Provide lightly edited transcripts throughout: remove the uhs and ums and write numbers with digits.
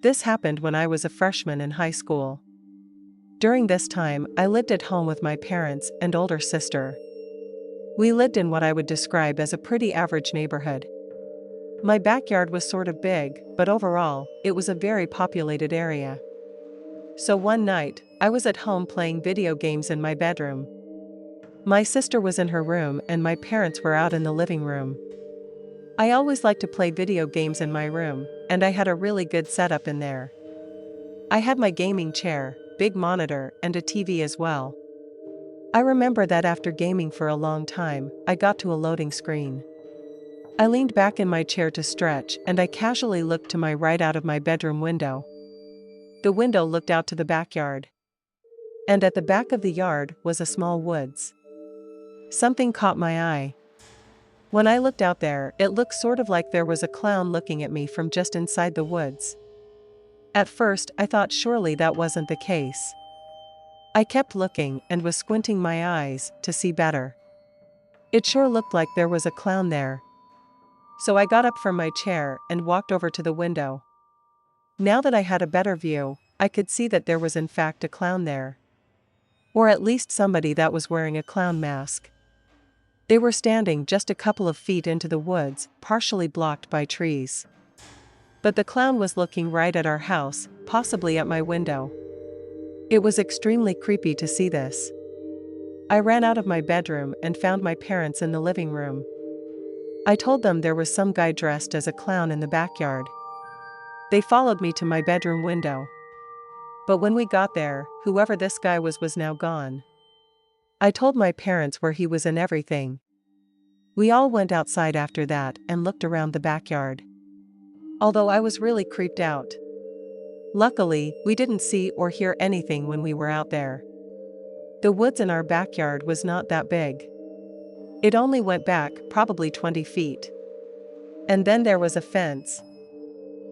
This happened when I was a freshman in high school. During this time, I lived at home with my parents and older sister. We lived in what I would describe as a pretty average neighborhood. My backyard was sort of big, but overall, it was a very populated area. So one night, I was at home playing video games in my bedroom. My sister was in her room and my parents were out in the living room. I always liked to play video games in my room, and I had a really good setup in there. I had my gaming chair, big monitor, and a TV as well. I remember that after gaming for a long time, I got to a loading screen. I leaned back in my chair to stretch and I casually looked to my right out of my bedroom window. The window looked out to the backyard. And at the back of the yard was a small woods. Something caught my eye. When I looked out there, it looked sort of like there was a clown looking at me from just inside the woods. At first, I thought surely that wasn't the case. I kept looking and was squinting my eyes to see better. It sure looked like there was a clown there. So I got up from my chair and walked over to the window. Now that I had a better view, I could see that there was in fact a clown there. Or at least somebody that was wearing a clown mask. They were standing just a couple of feet into the woods, partially blocked by trees. But the clown was looking right at our house, possibly at my window. It was extremely creepy to see this. I ran out of my bedroom and found my parents in the living room. I told them there was some guy dressed as a clown in the backyard. They followed me to my bedroom window. But when we got there, whoever this guy was now gone. I told my parents where he was and everything. We all went outside after that and looked around the backyard. Although I was really creeped out. Luckily, we didn't see or hear anything when we were out there. The woods in our backyard was not that big. It only went back probably 20 feet. And then there was a fence.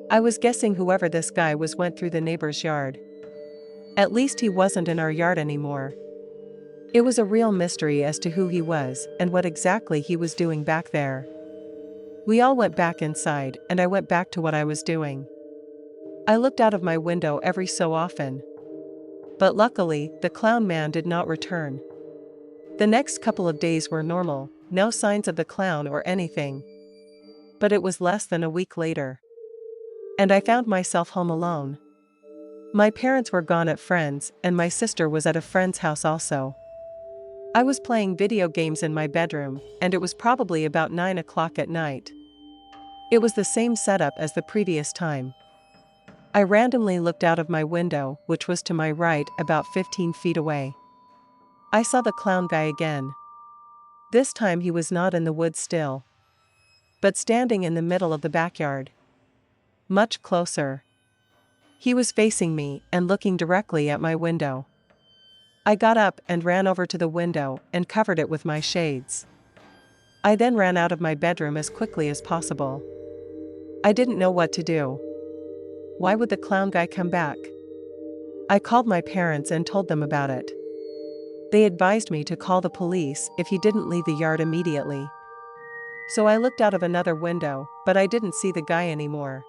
I was guessing whoever this guy was went through the neighbor's yard. At least he wasn't in our yard anymore. It was a real mystery as to who he was and what exactly he was doing back there. We all went back inside and I went back to what I was doing. I looked out of my window every so often. But luckily, the clown man did not return. The next couple of days were normal, no signs of the clown or anything. But it was less than a week later. And I found myself home alone. My parents were gone at friends, and my sister was at a friend's house also. I was playing video games in my bedroom, and it was probably about 9 o'clock at night. It was the same setup as the previous time. I randomly looked out of my window, which was to my right about 15 feet away. I saw the clown guy again. This time he was not in the woods still, but standing in the middle of the backyard. Much closer. He was facing me and looking directly at my window. I got up and ran over to the window and covered it with my shades. I then ran out of my bedroom as quickly as possible. I didn't know what to do. Why would the clown guy come back? I called my parents and told them about it. They advised me to call the police if he didn't leave the yard immediately. So I looked out of another window, but I didn't see the guy anymore.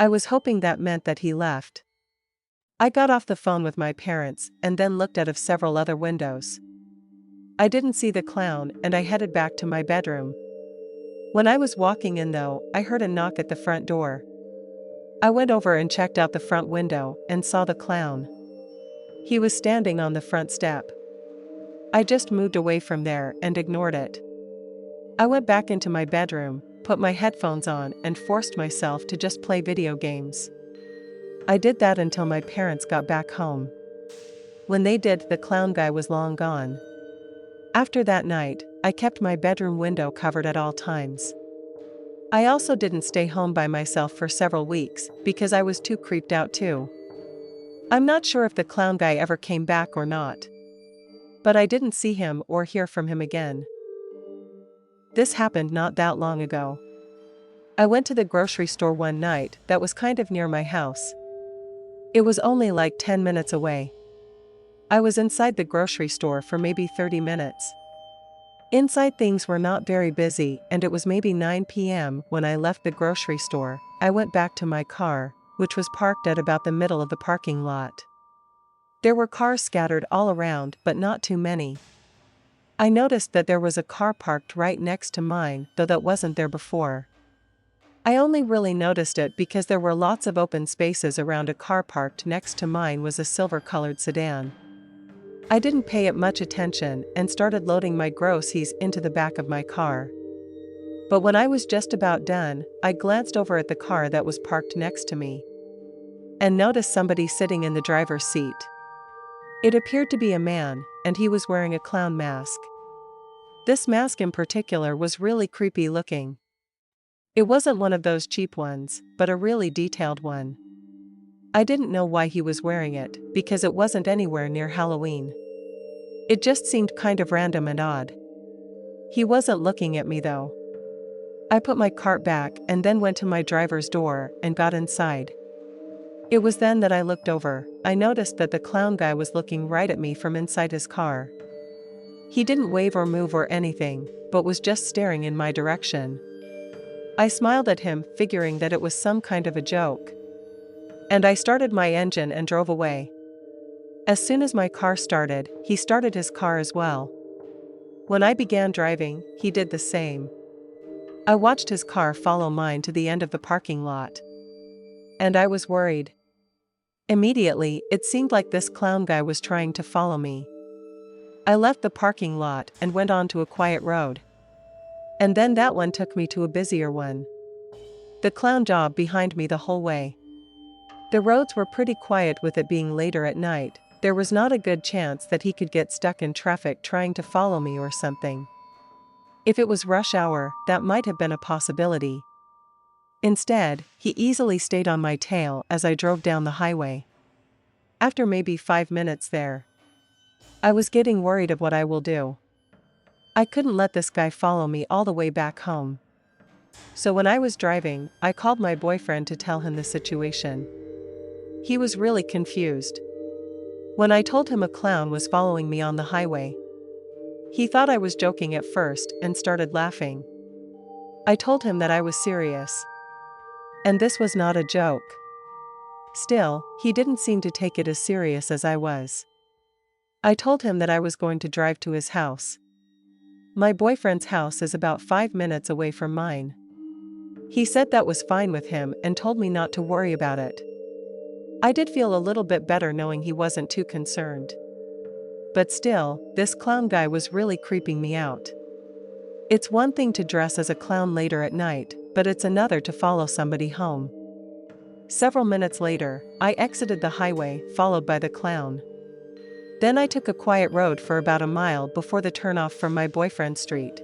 I was hoping that meant that he left. I got off the phone with my parents and then looked out of several other windows. I didn't see the clown and I headed back to my bedroom. When I was walking in though, I heard a knock at the front door. I went over and checked out the front window and saw the clown. He was standing on the front step. I just moved away from there and ignored it. I went back into my bedroom, put my headphones on and forced myself to just play video games. I did that until my parents got back home. When they did, the clown guy was long gone. After that night, I kept my bedroom window covered at all times. I also didn't stay home by myself for several weeks because I was too creeped out too. I'm not sure if the clown guy ever came back or not. But I didn't see him or hear from him again. This happened not that long ago. I went to the grocery store one night that was kind of near my house. It was only like 10 minutes away. I was inside the grocery store for maybe 30 minutes. Inside things were not very busy and it was maybe 9 p.m. when I left the grocery store. I went back to my car, which was parked at about the middle of the parking lot. There were cars scattered all around, but not too many. I noticed that there was a car parked right next to mine, though that wasn't there before. I only really noticed it because there were lots of open spaces around a car parked next to mine was a silver-colored sedan. I didn't pay it much attention and started loading my groceries into the back of my car. But when I was just about done, I glanced over at the car that was parked next to me and noticed somebody sitting in the driver's seat. It appeared to be a man, and he was wearing a clown mask. This mask in particular was really creepy looking. It wasn't one of those cheap ones, but a really detailed one. I didn't know why he was wearing it, because it wasn't anywhere near Halloween. It just seemed kind of random and odd. He wasn't looking at me though. I put my cart back and then went to my driver's door and got inside. It was then that I looked over. I noticed that the clown guy was looking right at me from inside his car. He didn't wave or move or anything, but was just staring in my direction. I smiled at him, figuring that it was some kind of a joke. And I started my engine and drove away. As soon as my car started, he started his car as well. When I began driving, he did the same. I watched his car follow mine to the end of the parking lot. And I was worried. Immediately, it seemed like this clown guy was trying to follow me. I left the parking lot and went on to a quiet road. And then that one took me to a busier one. The clown jogged behind me the whole way. The roads were pretty quiet with it being later at night. There was not a good chance that he could get stuck in traffic trying to follow me or something. If it was rush hour, that might have been a possibility. Instead, he easily stayed on my tail as I drove down the highway. After maybe 5 minutes there, I was getting worried of what I will do. I couldn't let this guy follow me all the way back home. So when I was driving, I called my boyfriend to tell him the situation. He was really confused. When I told him a clown was following me on the highway, he thought I was joking at first and started laughing. I told him that I was serious. And this was not a joke. Still, he didn't seem to take it as serious as I was. I told him that I was going to drive to his house. My boyfriend's house is about 5 minutes away from mine. He said that was fine with him and told me not to worry about it. I did feel a little bit better knowing he wasn't too concerned. But still, this clown guy was really creeping me out. It's one thing to dress as a clown later at night, but it's another to follow somebody home. Several minutes later, I exited the highway, followed by the clown. Then I took a quiet road for about a mile before the turnoff from my boyfriend's street.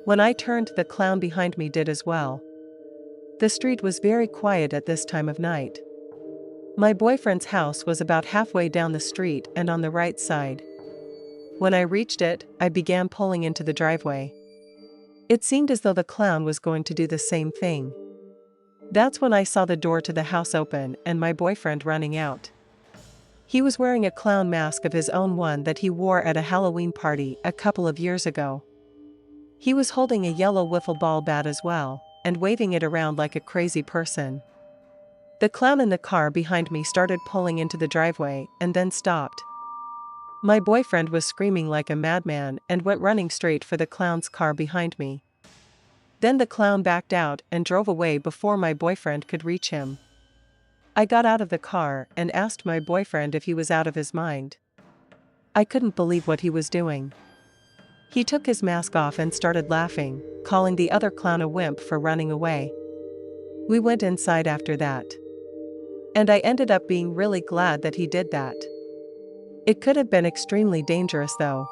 When I turned, the clown behind me did as well. The street was very quiet at this time of night. My boyfriend's house was about halfway down the street and on the right side. When I reached it, I began pulling into the driveway. It seemed as though the clown was going to do the same thing. That's when I saw the door to the house open and my boyfriend running out. He was wearing a clown mask of his own, one that he wore at a Halloween party a couple of years ago. He was holding a yellow wiffle ball bat as well, and waving it around like a crazy person. The clown in the car behind me started pulling into the driveway and then stopped. My boyfriend was screaming like a madman and went running straight for the clown's car behind me. Then the clown backed out and drove away before my boyfriend could reach him. I got out of the car and asked my boyfriend if he was out of his mind. I couldn't believe what he was doing. He took his mask off and started laughing, calling the other clown a wimp for running away. We went inside after that. And I ended up being really glad that he did that. It could have been extremely dangerous though.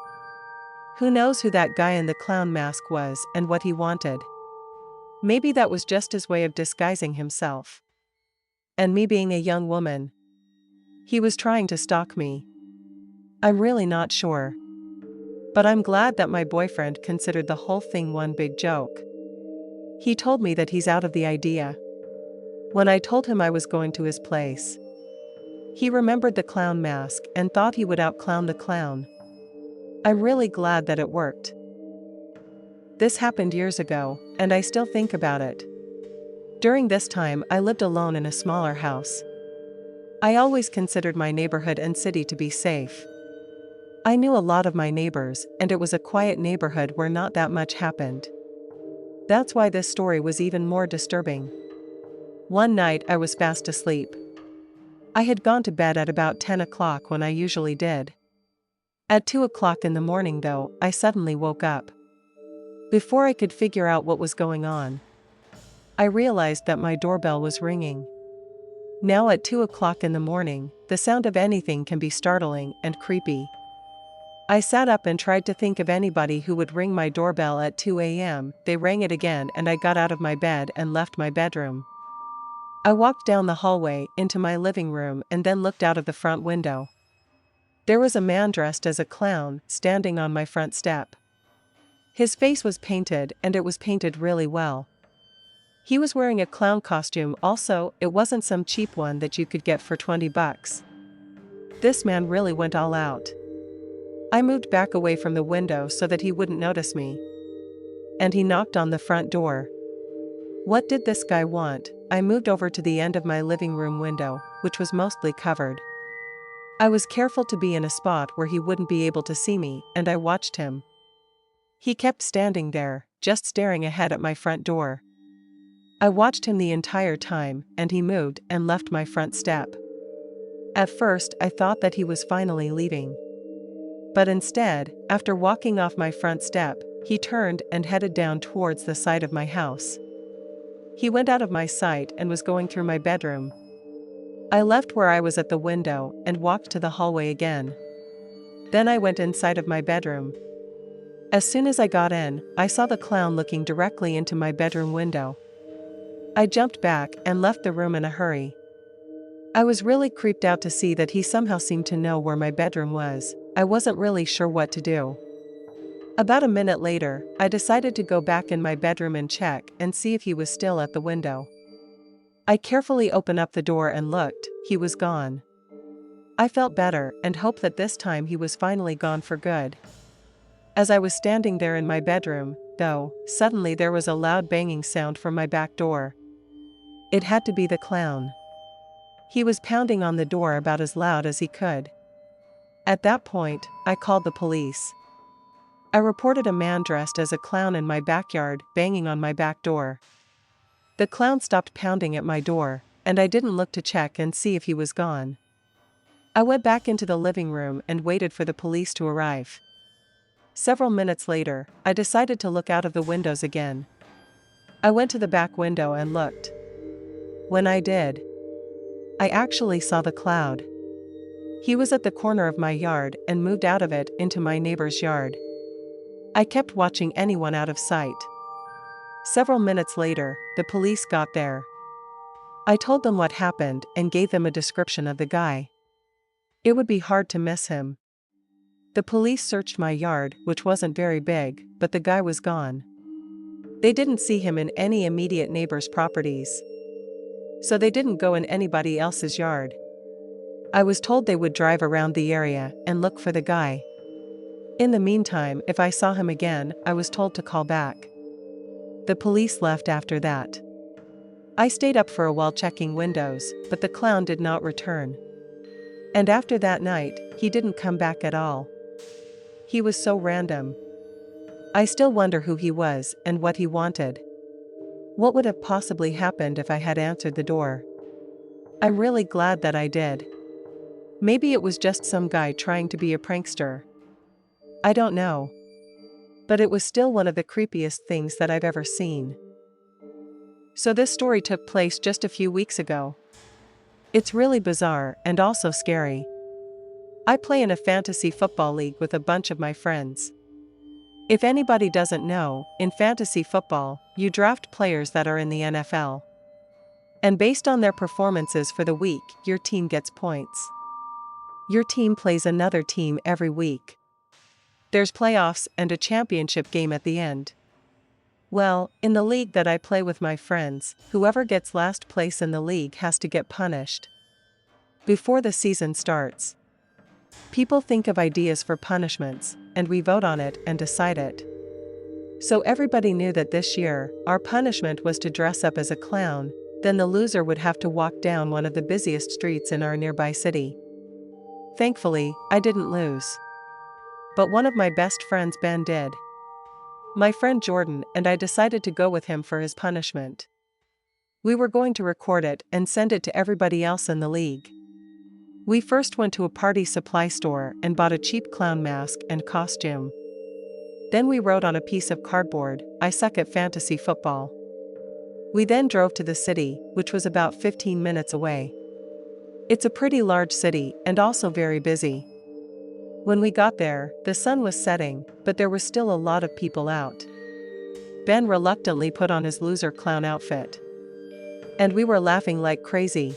Who knows who that guy in the clown mask was and what he wanted. Maybe that was just his way of disguising himself. And me being a young woman, he was trying to stalk me. I'm really not sure. But I'm glad that my boyfriend considered the whole thing one big joke. He told me that he's out of the idea. When I told him I was going to his place, he remembered the clown mask and thought he would outclown the clown. I'm really glad that it worked. This happened years ago, and I still think about it. During this time, I lived alone in a smaller house. I always considered my neighborhood and city to be safe. I knew a lot of my neighbors, and it was a quiet neighborhood where not that much happened. That's why this story was even more disturbing. One night I was fast asleep. I had gone to bed at about 10 o'clock when I usually did. At 2 o'clock in the morning though, I suddenly woke up. Before I could figure out what was going on, I realized that my doorbell was ringing. Now at 2 o'clock in the morning, the sound of anything can be startling and creepy. I sat up and tried to think of anybody who would ring my doorbell at 2 a.m. They rang it again and I got out of my bed and left my bedroom. I walked down the hallway into my living room and then looked out of the front window. There was a man dressed as a clown standing on my front step. His face was painted and it was painted really well. He was wearing a clown costume also, it wasn't some cheap one that you could get for $20. This man really went all out. I moved back away from the window so that he wouldn't notice me. And he knocked on the front door. What did this guy want? I moved over to the end of my living room window, which was mostly covered. I was careful to be in a spot where he wouldn't be able to see me, and I watched him. He kept standing there, just staring ahead at my front door. I watched him the entire time, and he moved and left my front step. At first, I thought that he was finally leaving. But instead, after walking off my front step, he turned and headed down towards the side of my house. He went out of my sight and was going through my bedroom. I left where I was at the window and walked to the hallway again. Then I went inside of my bedroom. As soon as I got in, I saw the clown looking directly into my bedroom window. I jumped back and left the room in a hurry. I was really creeped out to see that he somehow seemed to know where my bedroom was. I wasn't really sure what to do. About a minute later, I decided to go back in my bedroom and check and see if he was still at the window. I carefully opened up the door and looked, he was gone. I felt better and hoped that this time he was finally gone for good. As I was standing there in my bedroom, though, suddenly there was a loud banging sound from my back door. It had to be the clown. He was pounding on the door about as loud as he could. At that point, I called the police. I reported a man dressed as a clown in my backyard banging on my back door. The clown stopped pounding at my door, and I didn't look to check and see if he was gone. I went back into the living room and waited for the police to arrive. Several minutes later, I decided to look out of the windows again. I went to the back window and looked. When I did, I actually saw the cloud. He was at the corner of my yard and moved out of it into my neighbor's yard. I kept watching anyone out of sight. Several minutes later, the police got there. I told them what happened and gave them a description of the guy. It would be hard to miss him. The police searched my yard, which wasn't very big, but the guy was gone. They didn't see him in any immediate neighbors' properties. So they didn't go in anybody else's yard. I was told they would drive around the area and look for the guy. In the meantime, if I saw him again, I was told to call back. The police left after that. I stayed up for a while checking windows, but the clown did not return. And after that night, he didn't come back at all. He was so random. I still wonder who he was and what he wanted. What would have possibly happened if I had answered the door? I'm really glad that I did. Maybe it was just some guy trying to be a prankster. I don't know. But it was still one of the creepiest things that I've ever seen. So this story took place just a few weeks ago. It's really bizarre and also scary. I play in a fantasy football league with a bunch of my friends. If anybody doesn't know, in fantasy football, you draft players that are in the NFL. And based on their performances for the week, your team gets points. Your team plays another team every week. There's playoffs and a championship game at the end. Well, in the league that I play with my friends, whoever gets last place in the league has to get punished. Before the season starts, people think of ideas for punishments, and we vote on it and decide it. So everybody knew that this year, our punishment was to dress up as a clown, then the loser would have to walk down one of the busiest streets in our nearby city. Thankfully, I didn't lose. But one of my best friends, Ben, did. My friend Jordan and I decided to go with him for his punishment. We were going to record it and send it to everybody else in the league. We first went to a party supply store and bought a cheap clown mask and costume. Then we wrote on a piece of cardboard, "I suck at fantasy football." We then drove to the city, which was about 15 minutes away. It's a pretty large city and also very busy. When we got there, the sun was setting, but there was still a lot of people out. Ben reluctantly put on his loser clown outfit. And we were laughing like crazy.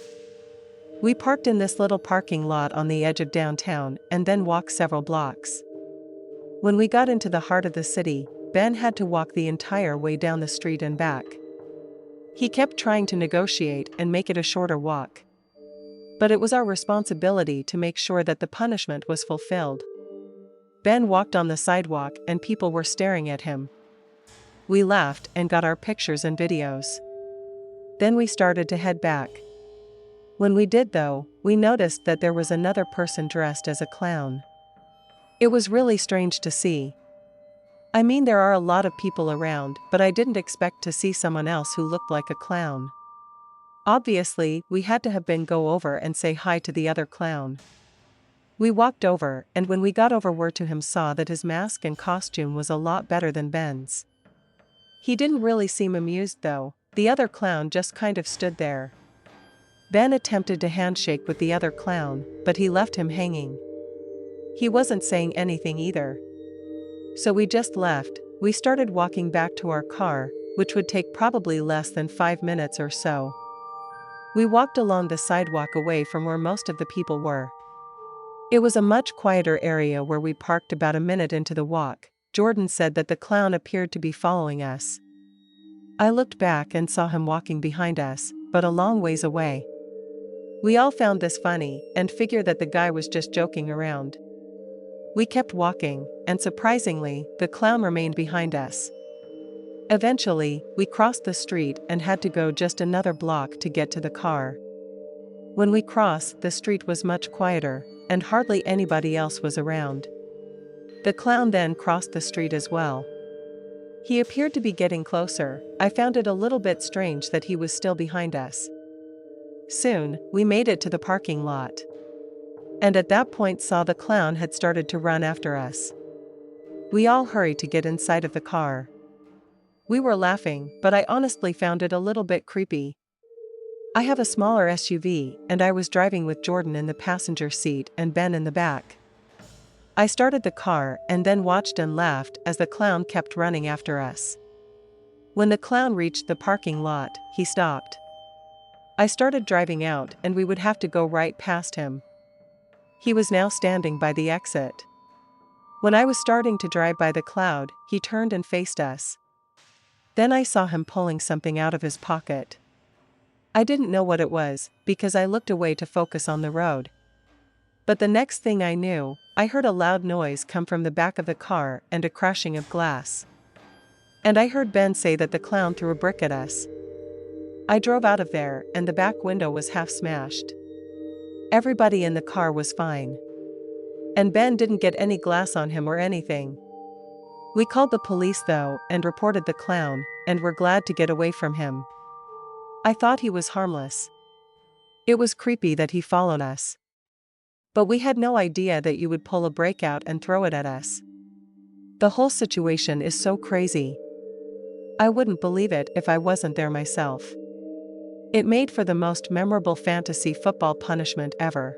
We parked in this little parking lot on the edge of downtown and then walked several blocks. When we got into the heart of the city, Ben had to walk the entire way down the street and back. He kept trying to negotiate and make it a shorter walk. But it was our responsibility to make sure that the punishment was fulfilled. Ben walked on the sidewalk and people were staring at him. We laughed and got our pictures and videos. Then we started to head back. When we did though, we noticed that there was another person dressed as a clown. It was really strange to see. I mean, there are a lot of people around, but I didn't expect to see someone else who looked like a clown. Obviously, we had to have been go over and say hi to the other clown. We walked over, and when we got over to him, saw that his mask and costume was a lot better than Ben's. He didn't really seem amused though. The other clown just kind of stood there. Ben attempted to handshake with the other clown, but he left him hanging. He wasn't saying anything either. So we just left. We started walking back to our car, which would take probably less than 5 minutes or so. We walked along the sidewalk away from where most of the people were. It was a much quieter area where we parked. About a minute into the walk, Jordan said that the clown appeared to be following us. I looked back and saw him walking behind us, but a long ways away. We all found this funny and figured that the guy was just joking around. We kept walking, and surprisingly, the clown remained behind us. Eventually, we crossed the street and had to go just another block to get to the car. When we crossed, the street was much quieter, and hardly anybody else was around. The clown then crossed the street as well. He appeared to be getting closer. I found it a little bit strange that he was still behind us. Soon, we made it to the parking lot. And at that point saw the clown had started to run after us. We all hurried to get inside of the car. We were laughing, but I honestly found it a little bit creepy. I have a smaller SUV, and I was driving with Jordan in the passenger seat and Ben in the back. I started the car and then watched and laughed as the clown kept running after us. When the clown reached the parking lot, he stopped. I started driving out and we would have to go right past him. He was now standing by the exit. When I was starting to drive by the cloud, he turned and faced us. Then I saw him pulling something out of his pocket. I didn't know what it was, because I looked away to focus on the road. But the next thing I knew, I heard a loud noise come from the back of the car and a crashing of glass. And I heard Ben say that the clown threw a brick at us. I drove out of there, and the back window was half smashed. Everybody in the car was fine. And Ben didn't get any glass on him or anything. We called the police though, and reported the clown, and were glad to get away from him. I thought he was harmless. It was creepy that he followed us. But we had no idea that you would pull a brick out and throw it at us. The whole situation is so crazy. I wouldn't believe it if I wasn't there myself. It made for the most memorable fantasy football punishment ever.